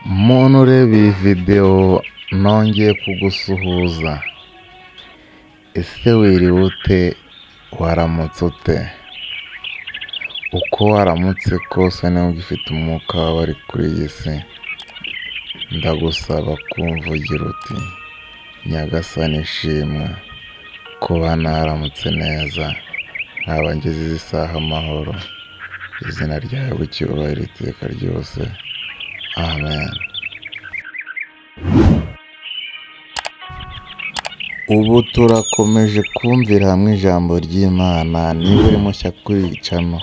Muntu ureba iyi videwo nongeye kugusuhuza. Ese wiriwe ute? Waramutse ute? Uko waramutse kose niba ugifite umwuka wawe ari kuri iyi si, ndagusaba kumvugira uti Nyagasani ishimwe kuba naramutse neza, nkaba ngeze izi saha amahoro. Izina ryawe bucyubahiro iteka ryose. Amen. Ubu turakomeje kumvira hamwe ijambo ry'Imana. Niba uri mushya kuri iyi channel,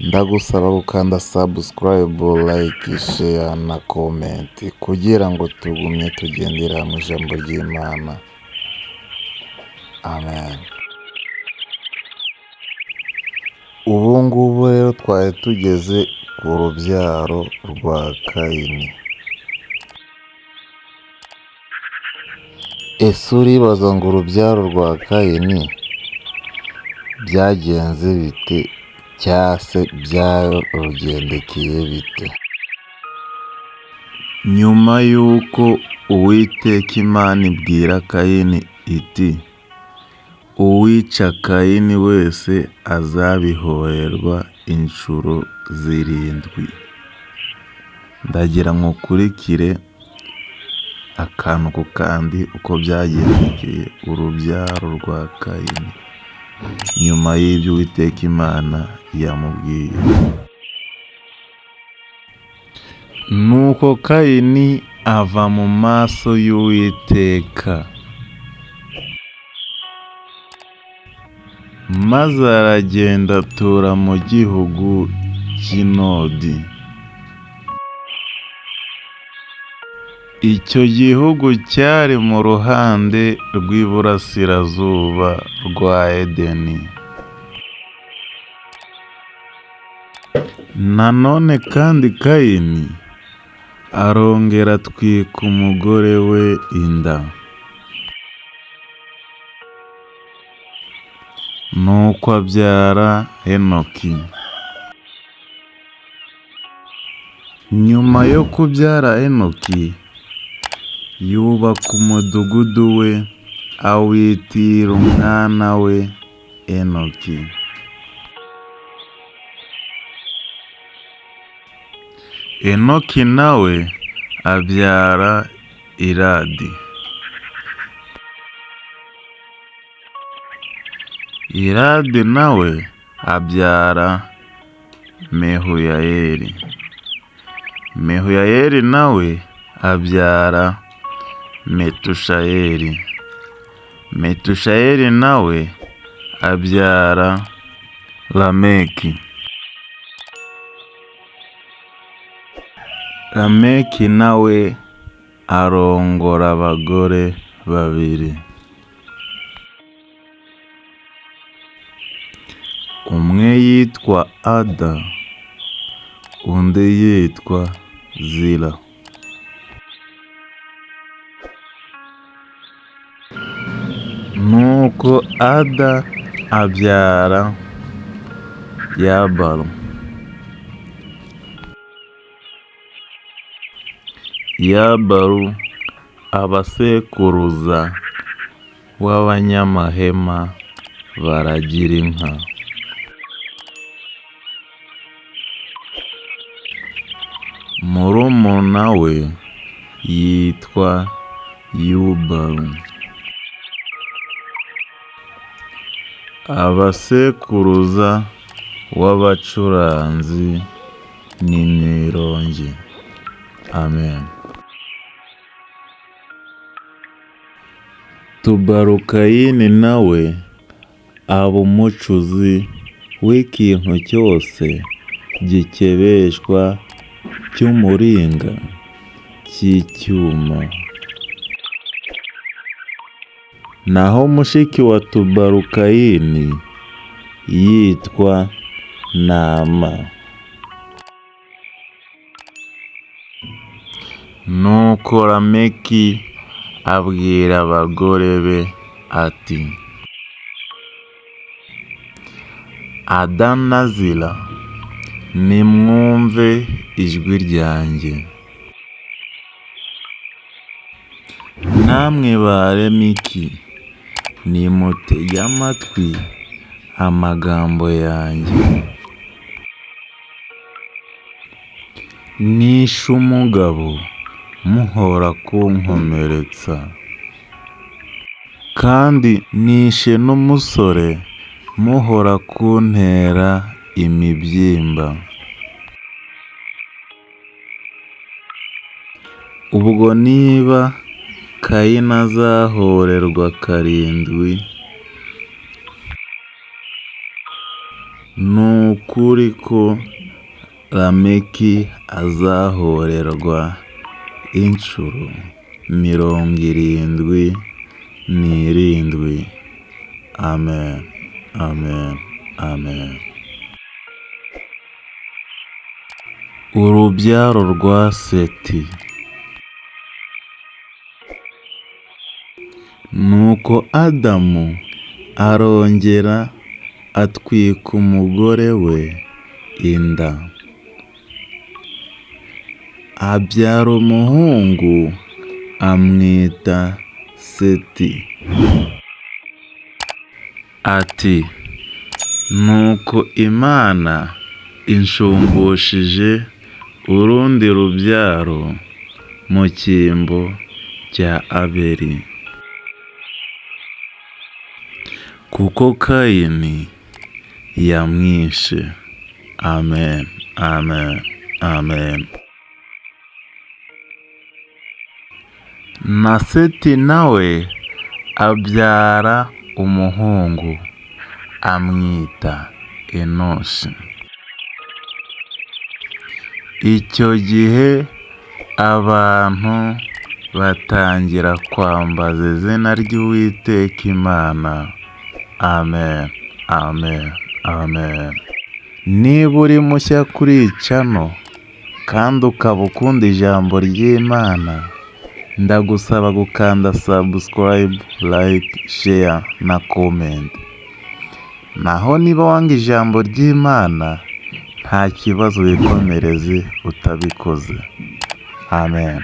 ndagusaba gukanda subscribe, like, share na comment kugira ngo tugumye tugendera hamwe ijambo ry'Imana. Amen. Ubu ngubu rero twari tugeze ku rubyaro rwa Kayini. Ese uribaza ngo urubyaro rwa Kayini byagenze bite cyangwa se byarugendekeye bite? Nyuma y'uko Uwiteka Imana ibwira Kayini iti uwica Kayini wese azabihorerwa inshuro 7. Ndagira ngo ukurikire akantu ku kandi uko byagendekeye urubyaro rwa Kayini nyuma y'ibyo Uwiteka Imana yamubwiye. Nuko Kayini ava mu maso y'Uwiteka, maze aragenda atura mu gihugu cy'i Nodi. Icyo gihugu cyari mu ruhande rw'iburasirazuba rwa Edeni. Nanone kandi Kayini arongera atwika umugore we inda. Nuko abyara Henoki. Nyuma yo kubyara Henoki, yubaka umudugudu we awitira umwana we Henoki. Henoki nawe abyara Iradi. Iradi nawe abyara Mehuyayeli. Mehuyayeli nawe abyara Metushayeli. Metushayeli nawe abyara Lameki. Lameki nawe arongora abagore 2. Umwe yitwa Ada, undi yitwa Zila. Nuko Ada abyara Yabalu. Yabalu abasekuruza w'abanyamahema baragira inka. Murumuna we yitwa Yubalu. Abasekuruza w'abacuranzi n'imyirongi. Amen. Tubalukayini nawe aba umucuzi w'ikintu cyose gikebeshwa cy'umuringa cy'icyuma. Naho mushiki wa Tubalukayini yitwa Nama. Nuko Lameki abwira abagore be ati Ada na Zila nimwumve ijwi ryanjye, namwe barema iki, nimutege amatwi amagambo yanjye. Nishe umugabo muhora kunkomeretsa, kandi nishe n'umusore muhora kuntera imibyimba. Ubwo niba Kayini azahorerwa karindwi, ni ukuri ko Lameki azahorerwa inshuro 77. Amen, amen, amen. Urubyaro rwa Seti. Nuko Adamu arongera atwika umugore we inda, abyara umuhungu amwita Seti. Ati, nuko Imana inshumbushije urundi rubyaro mu cyimbo cya Abeli, kuko Kayini yamwishe. Amen, amen, amen. Na Seti nawe abyara umuhungu amwita Enoshi. Icyo gihe abantu batangira kwambaza izina ry'Uwiteka Imana. Amen, amen, amen. Niba uri mushya kuri iyi channel kandi ukaba ukunda ijambo ry'Imana, ndagusaba gukanda subscribe, like, share na comment. Naho niba wanga ijambo ry'Imana, nta kibazo, wikomereze utabikoze. Amen.